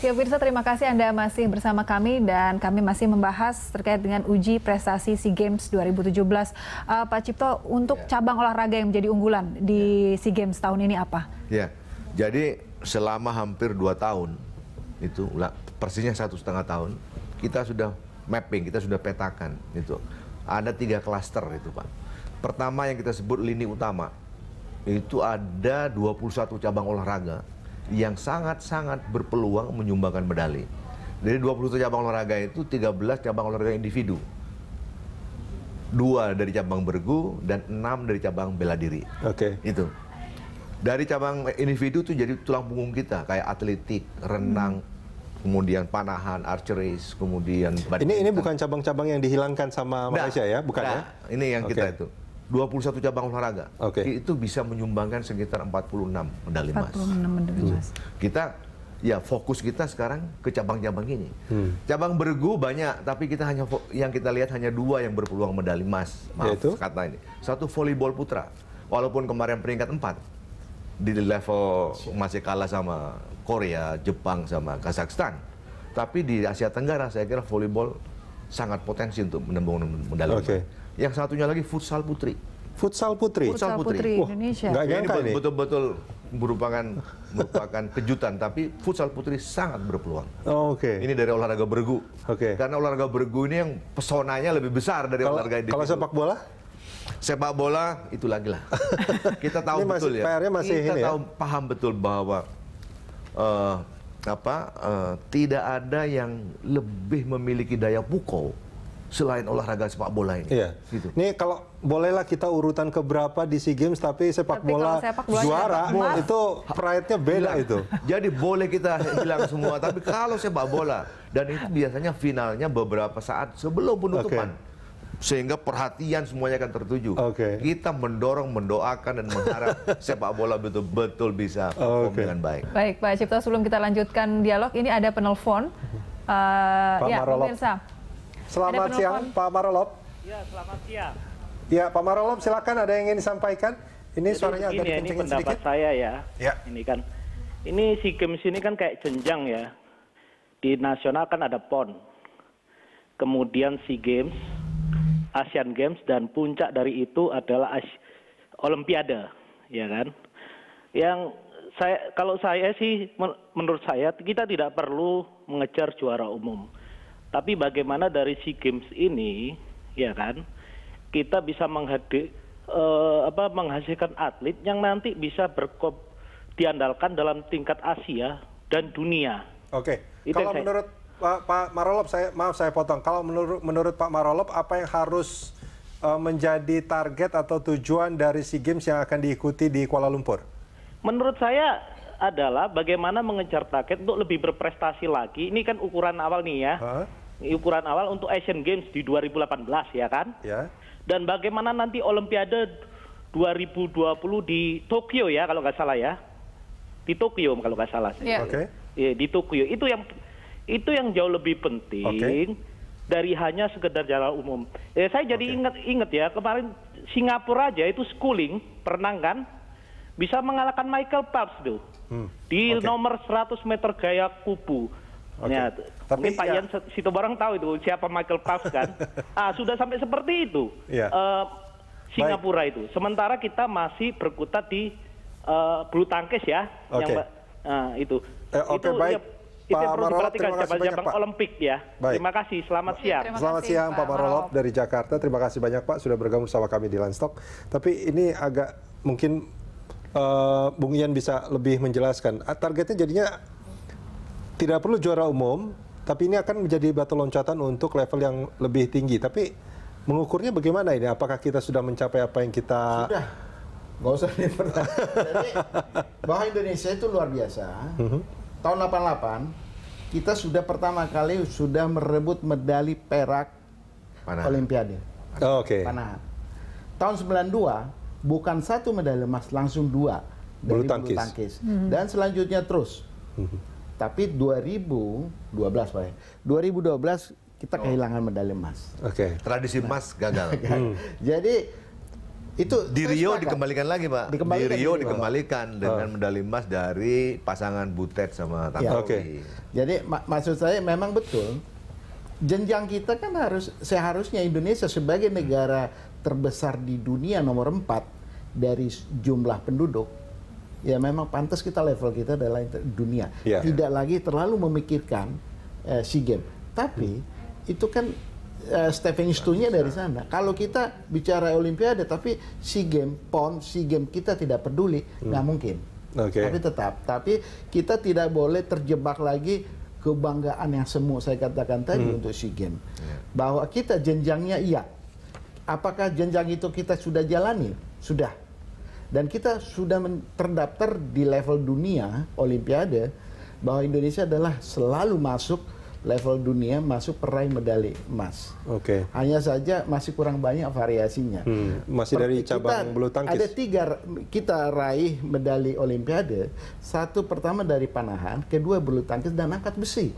Ya, pemirsa, terima kasih Anda masih bersama kami dan kami masih membahas terkait dengan uji prestasi SEA Games 2017. Pak Cipto, untuk cabang olahraga yang menjadi unggulan di SEA Games tahun ini apa? Ya, jadi selama hampir 2 tahun, itu persisnya 1,5 tahun, kita sudah mapping, kita sudah petakan. Itu ada 3 klaster itu, Pak. Pertama yang kita sebut lini utama, itu ada 21 cabang olahraga yang sangat-sangat berpeluang menyumbangkan medali. Dari 21 cabang olahraga itu 13 cabang olahraga individu. 2 dari cabang bergu dan 6 dari cabang bela diri. Oke. Itu. Dari cabang individu itu jadi tulang punggung kita, kayak atletik, renang, kemudian panahan, archery, kemudian Ini bukan cabang-cabang yang dihilangkan sama Malaysia ya, bukan ya? Ini yang kita itu. 21 cabang olahraga. Itu bisa menyumbangkan sekitar 46 medali emas. 46 medali emas. Kita ya fokus kita sekarang ke cabang-cabang ini. Cabang bergu banyak, tapi kita hanya yang kita lihat hanya 2 yang berpeluang medali emas. Maaf kata ini. Satu volleyball putra. Walaupun kemarin peringkat 4 di level masih kalah sama Korea, Jepang sama Kazakhstan. Tapi di Asia Tenggara saya kira volleyball sangat potensi untuk menembus medali emas. Yang satunya lagi futsal putri. Futsal putri? Futsal putri Indonesia. Nggak nyangka ini. Betul-betul merupakan kejutan, tapi futsal putri sangat berpeluang. Ini dari olahraga bergu. Karena olahraga bergu ini yang pesonanya lebih besar dari olahraga individu. Kalau sepak bola? Sepak bola itu lagi lah. Kita tahu betul ya. Kita tahu paham betul bahwa tidak ada yang lebih memiliki daya pukul selain olahraga sepak bola ini. Gitu. Nih kalau bolehlah kita urutan keberapa di SEA Games, tapi sepak bola juara itu pride-nya beda itu. Jadi boleh kita hilang semua, tapi kalau sepak bola, dan itu biasanya finalnya beberapa saat sebelum penutupan. Sehingga perhatian semuanya akan tertuju. Kita mendorong, mendoakan, dan mengharap sepak bola betul-betul bisa perform dengan baik. Baik, Pak Cipto, sebelum kita lanjutkan dialog, ini ada penelpon. Ya, pemirsa. Selamat siang, Pak Marolop. Ya, selamat siang. Ya, Pak Marolop, silakan, ada yang ingin disampaikan. Ini suaranya agak dikencengin sedikit. Ini pendapat saya ya. Ini kan, ini SEA Games ini kan kayak jenjang ya. Di nasional kan ada PON. Kemudian SEA Games, Asian Games, dan puncak dari itu adalah Olimpiade, ya kan? Yang kalau saya sih, menurut saya kita tidak perlu mengejar juara umum. Tapi bagaimana dari SEA Games ini, ya kan, kita bisa menghasilkan atlet yang nanti bisa diandalkan dalam tingkat Asia dan dunia. Kalau menurut Pak Marolop, maaf saya potong. Kalau menurut Pak Marolop, apa yang harus menjadi target atau tujuan dari SEA Games yang akan diikuti di Kuala Lumpur? Menurut saya adalah bagaimana mengejar target untuk lebih berprestasi lagi. Ini kan ukuran awal nih ya. Ukuran awal untuk Asian Games di 2018 ya kan? Dan bagaimana nanti Olimpiade 2020 di Tokyo ya kalau nggak salah ya. Di Tokyo kalau nggak salah. Di Tokyo. Itu yang jauh lebih penting dari hanya sekedar jalan umum. Saya jadi ingat ya, kemarin Singapura aja itu schooling, perenang kan, bisa mengalahkan Michael Phelps tuh. Di nomor 100 meter gaya kubu. Mungkin Pak Ian Sitobarang tahu itu siapa Michael Phelps kan. Sudah sampai seperti itu Singapura itu. Sementara kita masih berkutat di bulu tangkis ya. Itu perlu diperhatikan cabang-cabang Olimpik ya. Terima kasih, selamat siang. Selamat siang Pak Marolop dari Jakarta. Terima kasih banyak Pak sudah bergabung bersama kami di Livestock. Tapi ini agak mungkin Bung Ian bisa lebih menjelaskan. Targetnya jadinya tidak perlu juara umum, tapi ini akan menjadi batu loncatan untuk level yang lebih tinggi. Tapi mengukurnya bagaimana ini? Apakah kita sudah mencapai apa yang kita... Sudah, nggak usah dipertanya. Jadi, bahwa Indonesia itu luar biasa. Tahun 88, kita sudah pertama kali sudah merebut medali perak Olimpiade. Panahan. Tahun 92, bukan 1 medali emas, langsung 2 dari bulu tangkis. Dan selanjutnya terus. Tapi 2012 Pak ya. 2012 kita kehilangan medali emas. Tradisi emas gagal. Jadi Itu di Rio dikembalikan lagi, Pak. Di Rio dikembalikan dengan medali emas dari pasangan Butet sama Tantowi. Jadi maksud saya memang betul. Jenjang kita kan seharusnya Indonesia sebagai negara terbesar di dunia nomor 4 dari jumlah penduduk. Ya memang pantas level kita adalah dunia. Tidak lagi terlalu memikirkan SEA Games. Tapi itu kan stepping stone-nya dari sana. Kalau kita bicara Olimpiade, tapi SEA Games, PON, SEA Games kita tidak peduli, nggak mungkin. Tapi kita tidak boleh terjebak lagi kebanggaan yang semu saya katakan tadi untuk SEA Games. Bahwa kita jenjangnya iya. Apakah jenjang itu kita sudah jalani? Sudah. Dan kita sudah terdaftar di level dunia Olimpiade bahwa Indonesia adalah selalu masuk level dunia, masuk peraih medali emas. Hanya saja masih kurang banyak variasinya. Masih dari cabang bulu tangkis. Ada 3 kita raih medali Olimpiade. 1 pertama dari panahan, kedua bulu tangkis dan angkat besi.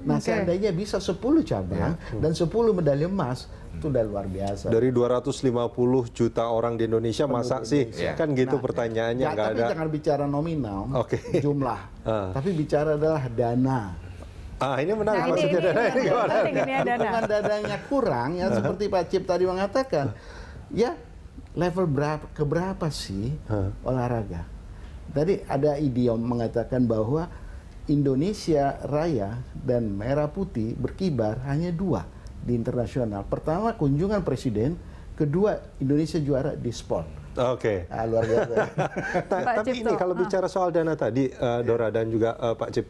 Nah seandainya bisa 10 cabang dan 10 medali emas, itu udah luar biasa. Dari 250 juta orang di Indonesia, masa sih? Kan gitu pertanyaannya. Tapi jangan bicara nominal, jumlah. Tapi bicara adalah dana. Ini menarik, maksudnya dana ini gimana? Dengan dananya kurang, ya seperti Pak Cip tadi mengatakan, ya level keberapa sih olahraga? Tadi ada idiom mengatakan bahwa Indonesia Raya dan Merah Putih berkibar hanya 2 di internasional. Pertama kunjungan presiden, kedua Indonesia juara di sport. Luar biasa. Tapi ini kalau bicara soal dana tadi, Dora dan juga Pak Cip,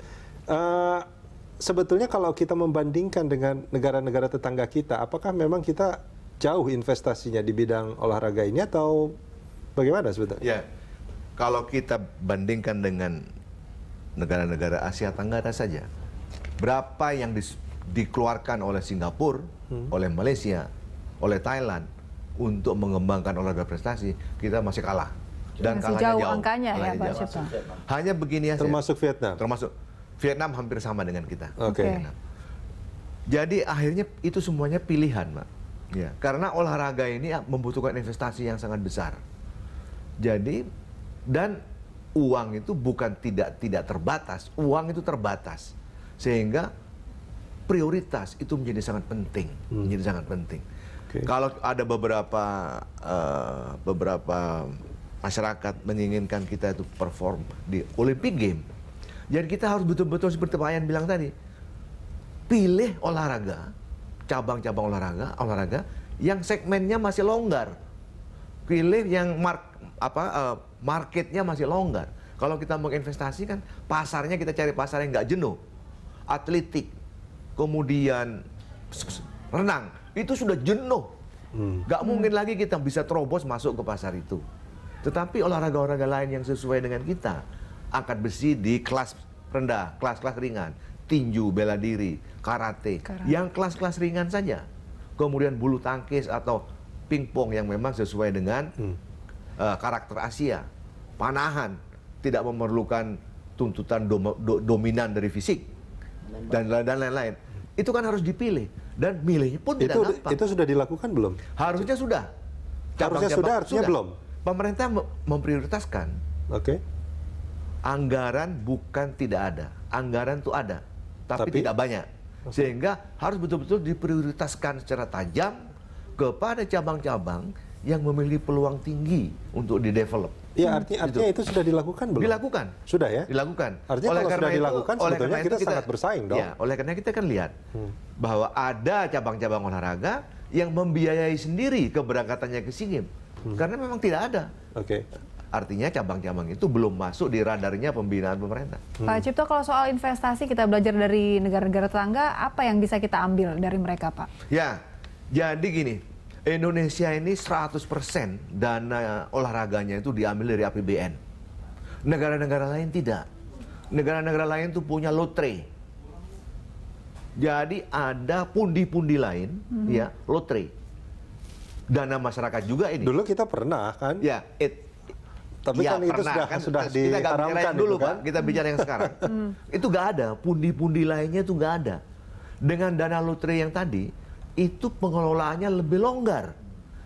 sebetulnya kalau kita membandingkan dengan negara-negara tetangga kita, apakah memang kita jauh investasinya di bidang olahraga ini atau bagaimana sebetulnya? Ya, kalau kita bandingkan dengan negara-negara Asia Tenggara saja, berapa yang dikeluarkan oleh Singapura, oleh Malaysia, oleh Thailand untuk mengembangkan olahraga prestasi, kita masih kalah. Dan masih jauh angkanya ya, Pak Cipta. Hanya begini ya. Termasuk Vietnam. Vietnam hampir sama dengan kita. Jadi akhirnya itu semuanya pilihan, Pak. Ya, karena olahraga ini membutuhkan investasi yang sangat besar. Jadi dan uang itu bukan tidak terbatas, uang itu terbatas. Sehingga prioritas itu menjadi sangat penting, Kalau ada beberapa masyarakat menginginkan kita itu perform di Olympic Games, jadi kita harus betul-betul seperti Pak Yan bilang tadi, pilih olahraga, cabang-cabang olahraga yang segmennya masih longgar, pilih yang marketnya masih longgar. Kalau kita mau investasi kan pasarnya kita cari pasar yang nggak jenuh, atletik, kemudian renang, itu sudah jenuh, nggak mungkin lagi kita bisa terobos masuk ke pasar itu. Tetapi olahraga-olahraga lain yang sesuai dengan kita, angkat besi di kelas rendah, kelas-kelas ringan, tinju, bela diri, karate, yang kelas-kelas ringan saja. Kemudian bulu tangkis atau pingpong yang memang sesuai dengan karakter Asia, panahan, tidak memerlukan tuntutan dominan dari fisik, dan lain-lain. Itu kan harus dipilih, dan milihnya pun tidak gampang. Itu sudah dilakukan belum? Harusnya sudah. Artinya belum? Pemerintah memprioritaskan. Anggaran bukan tidak ada, anggaran itu ada, tapi tidak banyak. Sehingga harus betul-betul diprioritaskan secara tajam kepada cabang-cabang yang memiliki peluang tinggi untuk di-develop. Ya, artinya itu sudah dilakukan belum? Dilakukan. Sudah ya? Dilakukan. Artinya kalau sudah dilakukan, sebetulnya kita sangat bersaing dong. Ya, oleh karena kita kan lihat bahwa ada cabang-cabang olahraga yang membiayai sendiri keberangkatannya ke SEA Games. Karena memang tidak ada. Artinya cabang-cabang itu belum masuk di radarnya pembinaan pemerintah. Pak Cipto, kalau soal investasi kita belajar dari negara-negara tetangga, apa yang bisa kita ambil dari mereka, Pak? Ya, jadi gini, Indonesia ini 100% dana olahraganya itu diambil dari APBN. Negara-negara lain tidak. Negara-negara lain tuh punya lotre. Jadi ada pundi-pundi lain, ya, lotre. Dana masyarakat juga ini. Dulu kita pernah kan? Ya, tapi ya, kan itu sudah diharamkan dulu, kan? Pak. Kita bicara yang sekarang. Itu nggak ada, pundi-pundi lainnya itu nggak ada. Dengan dana lotre yang tadi, itu pengelolaannya lebih longgar.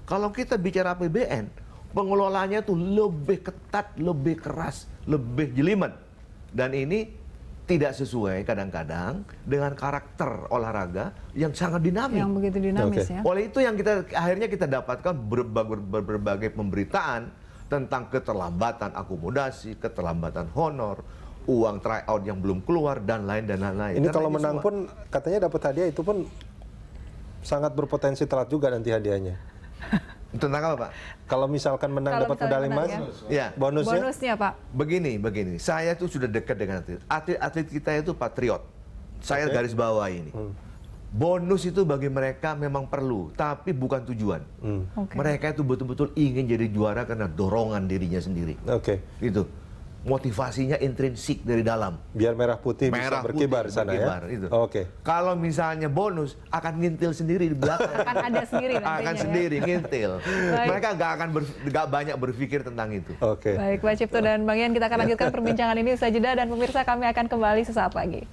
Kalau kita bicara APBN, pengelolaannya tuh lebih ketat, lebih keras, lebih jelimet. Dan ini tidak sesuai kadang-kadang dengan karakter olahraga yang sangat dinamis. Yang begitu dinamis ya. Oleh itu yang akhirnya kita dapatkan berbagai pemberitaan tentang keterlambatan akomodasi, keterlambatan honor, uang tryout yang belum keluar dan lain-lain. Ini kalau menang pun katanya dapat hadiah itu pun sangat berpotensi telat juga nanti hadiahnya. Tentang apa, Pak? Kalau misalkan menang dapat medali emas, ya. bonusnya Pak. Begini. Saya tuh sudah dekat dengan atlet kita itu patriot. Saya garis bawah ini. Bonus itu bagi mereka memang perlu, tapi bukan tujuan. Mereka itu betul-betul ingin jadi juara karena dorongan dirinya sendiri. Itu. Motivasinya intrinsik dari dalam. Biar merah putih bisa berkibar di sana ya. Itu. Kalau misalnya bonus akan ngintil sendiri di belakang. Akan ada sendiri nantinya. Akan sendiri ngintil. Mereka nggak banyak berpikir tentang itu. Baik, Pak Cipto dan Bang Ian, kita akan lanjutkan perbincangan ini usai jeda dan pemirsa kami akan kembali sesaat lagi.